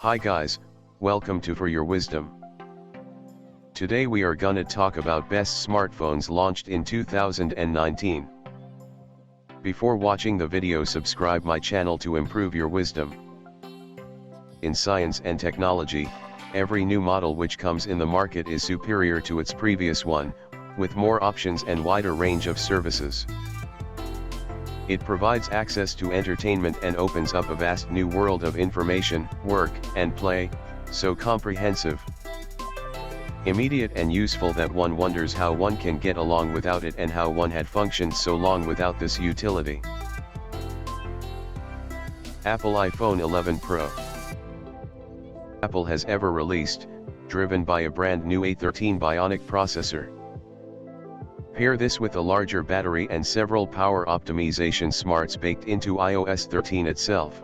Hi guys, welcome to For Your Wisdom. Today we are gonna talk about best smartphones launched in 2019. Before watching the video, subscribe my channel to improve your wisdom. In science and technology, every new model which comes in the market is superior to its previous one, with more options and wider range of services. It provides access to entertainment and opens up a vast new world of information, work, and play, so comprehensive, immediate and useful that one wonders how one can get along without it and how one had functioned so long without this utility. Apple iPhone 11 Pro. Apple has ever released, driven by a brand new A13 Bionic processor. Pair this with a larger battery and several power optimization smarts baked into iOS 13 itself,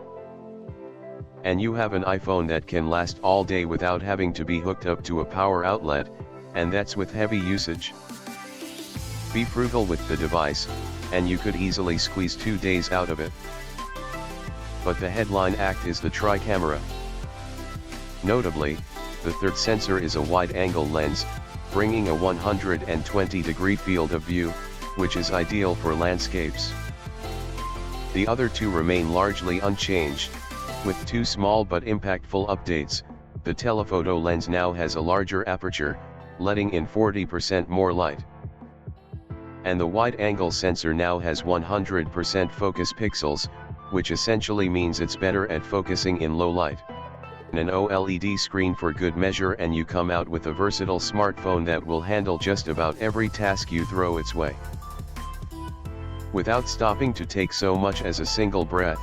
and you have an iPhone that can last all day without having to be hooked up to a power outlet, and that's with heavy usage. Be frugal with the device, and you could easily squeeze 2 days out of it. But the headline act is the tri-camera. Notably, the third sensor is a wide-angle lens, bringing a 120-degree field of view, which is ideal for landscapes. The other two remain largely unchanged, with two small but impactful updates. The telephoto lens now has a larger aperture, letting in 40% more light. And the wide-angle sensor now has 100% focus pixels, which essentially means it's better at focusing in low light. An OLED screen for good measure, and you come out with a versatile smartphone that will handle just about every task you throw its way, without stopping to take so much as a single breath.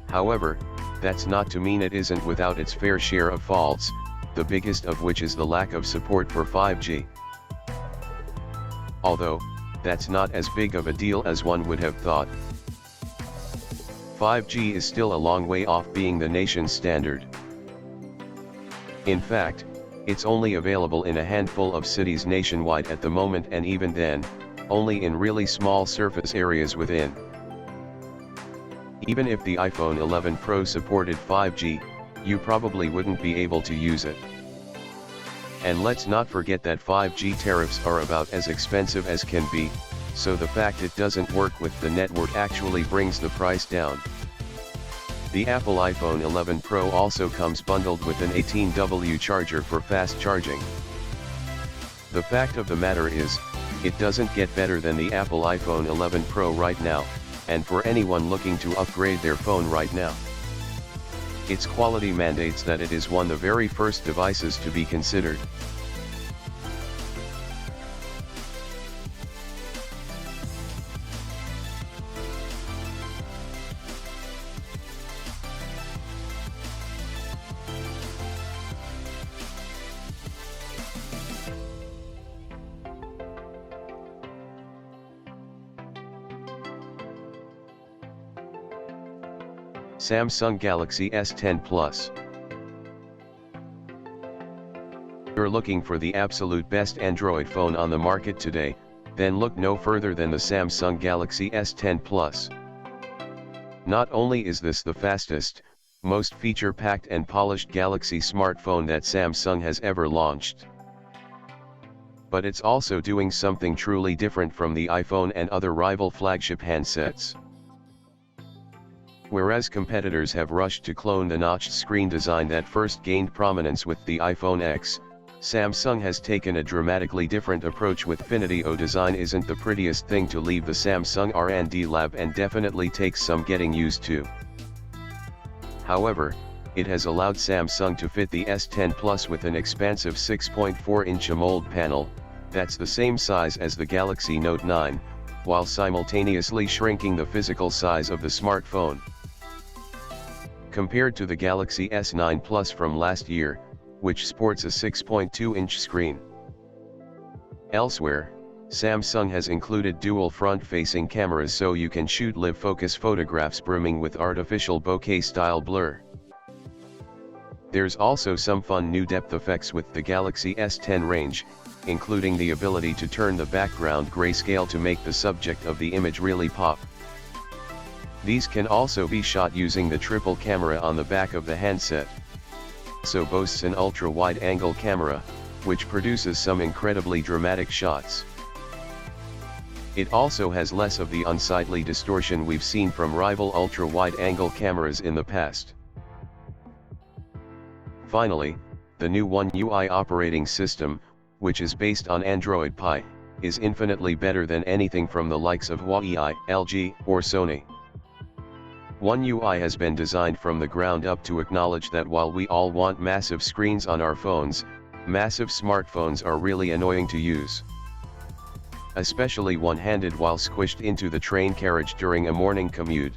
However, that's not to mean it isn't without its fair share of faults, the biggest of which is the lack of support for 5G. Although, that's not as big of a deal as one would have thought. 5G is still a long way off being the nation's standard. In fact, it's only available in a handful of cities nationwide at the moment, and even then, only in really small surface areas within. Even if the iPhone 11 Pro supported 5G, you probably wouldn't be able to use it. And let's not forget that 5G tariffs are about as expensive as can be, so the fact it doesn't work with the network actually brings the price down. The Apple iPhone 11 Pro also comes bundled with an 18W charger for fast charging. The fact of the matter is, it doesn't get better than the Apple iPhone 11 Pro right now, and for anyone looking to upgrade their phone right now, its quality mandates that it is one of the very first devices to be considered. Samsung Galaxy S10 Plus. If you're looking for the absolute best Android phone on the market today, then look no further than the Samsung Galaxy S10 Plus. Not only is this the fastest, most feature-packed and polished Galaxy smartphone that Samsung has ever launched, but it's also doing something truly different from the iPhone and other rival flagship handsets. Whereas competitors have rushed to clone the notched screen design that first gained prominence with the iPhone X, Samsung has taken a dramatically different approach with Infinity O. Design isn't the prettiest thing to leave the Samsung R&D lab, and definitely takes some getting used to. However, it has allowed Samsung to fit the S10 Plus with an expansive 6.4-inch AMOLED panel, that's the same size as the Galaxy Note 9, while simultaneously shrinking the physical size of the smartphone. Compared to the Galaxy S9 Plus from last year, which sports a 6.2-inch screen. Elsewhere, Samsung has included dual front-facing cameras so you can shoot live focus photographs brimming with artificial bokeh-style blur. There's also some fun new depth effects with the Galaxy S10 range, including the ability to turn the background grayscale to make the subject of the image really pop. These can also be shot using the triple camera on the back of the handset. So boasts an ultra-wide-angle camera, which produces some incredibly dramatic shots. It also has less of the unsightly distortion we've seen from rival ultra-wide-angle cameras in the past. Finally, the new One UI operating system, which is based on Android Pie, is infinitely better than anything from the likes of Huawei, LG, or Sony. One UI has been designed from the ground up to acknowledge that while we all want massive screens on our phones, massive smartphones are really annoying to use. Especially one-handed while squished into the train carriage during a morning commute.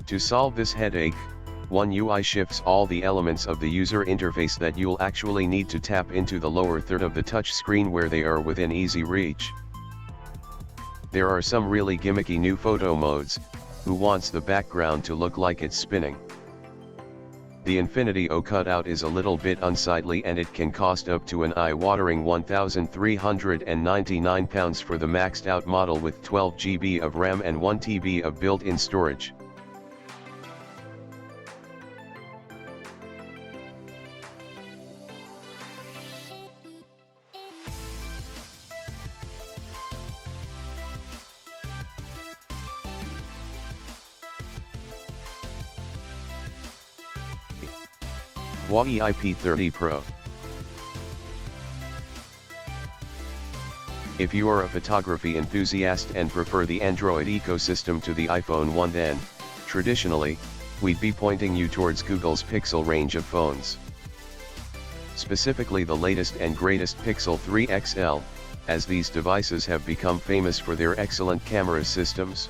To solve this headache, One UI shifts all the elements of the user interface that you'll actually need to tap into the lower third of the touch screen where they are within easy reach. There are some really gimmicky new photo modes. Who wants the background to look like it's spinning? The Infinity O cutout is a little bit unsightly and it can cost up to an eye-watering £1,399 for the maxed out model with 12 GB of RAM and 1 TB of built-in storage. Huawei P30 Pro. If you are a photography enthusiast and prefer the Android ecosystem to the iPhone 1, then, traditionally, we'd be pointing you towards Google's Pixel range of phones. Specifically the latest and greatest Pixel 3 XL, as these devices have become famous for their excellent camera systems.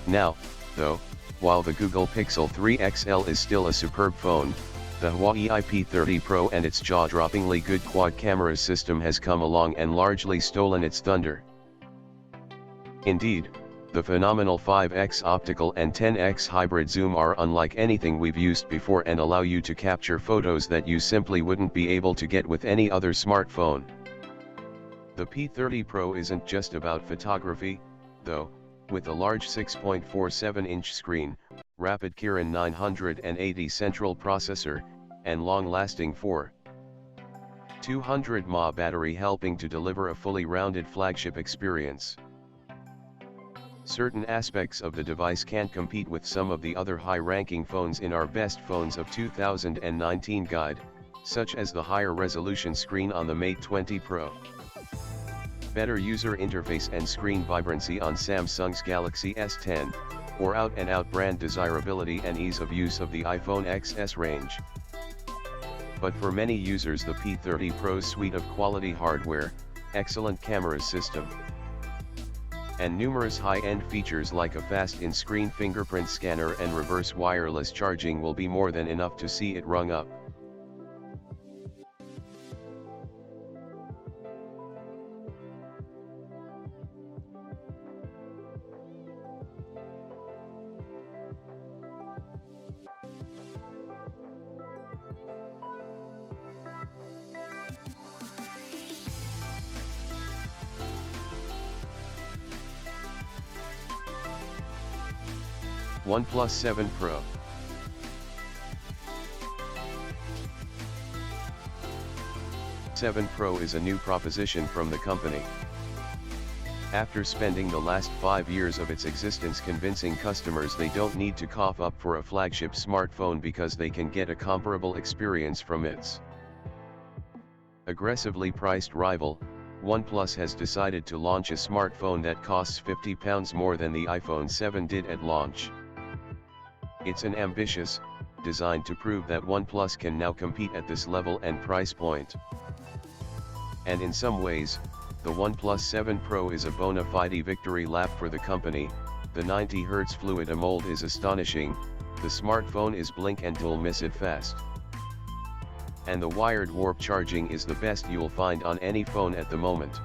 Now, though, while the Google Pixel 3 XL is still a superb phone, the Huawei P30 Pro and its jaw-droppingly good quad camera system has come along and largely stolen its thunder. Indeed, the phenomenal 5x optical and 10x hybrid zoom are unlike anything we've used before and allow you to capture photos that you simply wouldn't be able to get with any other smartphone. The P30 Pro isn't just about photography, though, with a large 6.47-inch screen, rapid Kirin 980 central processor, and long-lasting 4200 mAh battery helping to deliver a fully rounded flagship experience. Certain aspects of the device can't compete with some of the other high-ranking phones in our Best Phones of 2019 guide, such as the higher resolution screen on the Mate 20 Pro. Better user interface and screen vibrancy on Samsung's Galaxy S10, or out-and-out brand desirability and ease of use of the iPhone XS range. But for many users the P30 Pro's suite of quality hardware, excellent camera system, and numerous high-end features like a fast in-screen fingerprint scanner and reverse wireless charging will be more than enough to see it rung up. OnePlus 7 Pro. Pro is a new proposition from the company. After spending the last 5 years of its existence convincing customers they don't need to cough up for a flagship smartphone because they can get a comparable experience from its aggressively priced rival, OnePlus has decided to launch a smartphone that costs £50 more than the iPhone 7 did at launch. It's an ambitious, designed to prove that OnePlus can now compete at this level and price point. And in some ways, the OnePlus 7 Pro is a bona fide victory lap for the company. The 90Hz fluid AMOLED is astonishing, the smartphone is blink and you'll miss it fast. And the wired warp charging is the best you'll find on any phone at the moment.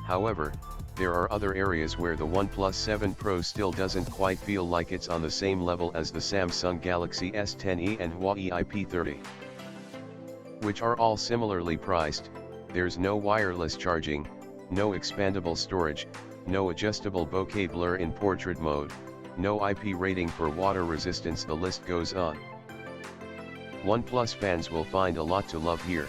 However, there are other areas where the OnePlus 7 Pro still doesn't quite feel like it's on the same level as the Samsung Galaxy S10e and Huawei P30, which are all similarly priced. There's no wireless charging, no expandable storage, no adjustable bokeh blur in portrait mode, no IP rating for water resistance, the list goes on. OnePlus fans will find a lot to love here.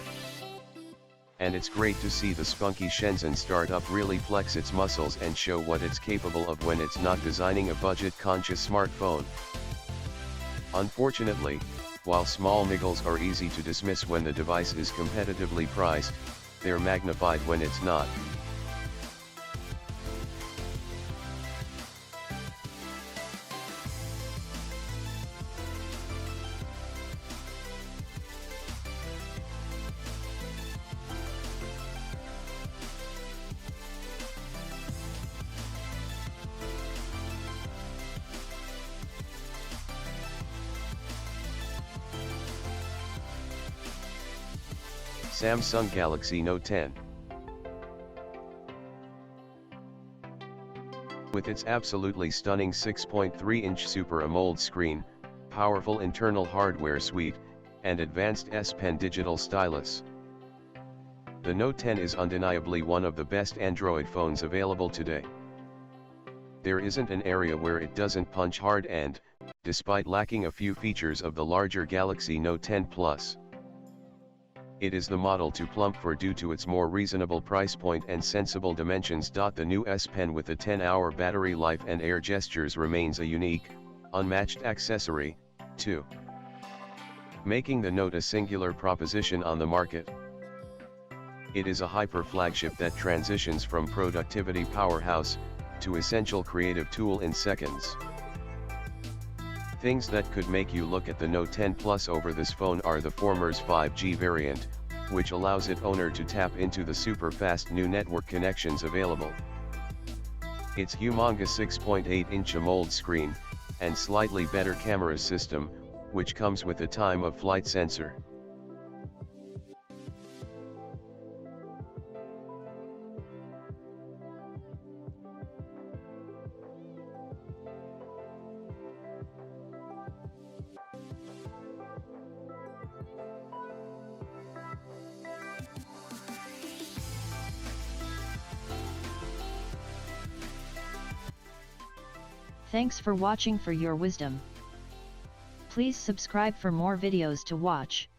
And it's great to see the spunky Shenzhen startup really flex its muscles and show what it's capable of when it's not designing a budget-conscious smartphone. Unfortunately, while small niggles are easy to dismiss when the device is competitively priced, they're magnified when it's not. Samsung Galaxy Note 10. With its absolutely stunning 6.3-inch Super AMOLED screen, powerful internal hardware suite, and advanced S Pen digital stylus, the Note 10 is undeniably one of the best Android phones available today. There isn't an area where it doesn't punch hard and, despite lacking a few features of the larger Galaxy Note 10 Plus, it is the model to plump for due to its more reasonable price point and sensible dimensions. The new S Pen with a 10-hour battery life and air gestures remains a unique, unmatched accessory, too, making the Note a singular proposition on the market. It is a hyper-flagship that transitions from productivity powerhouse to essential creative tool in seconds. Things that could make you look at the Note 10 Plus over this phone are the former's 5G variant, which allows its owner to tap into the super-fast new network connections available, its humongous 6.8-inch AMOLED screen, and slightly better camera system, which comes with a time-of-flight sensor. Thanks for watching. For your wisdom, please subscribe for more videos to watch.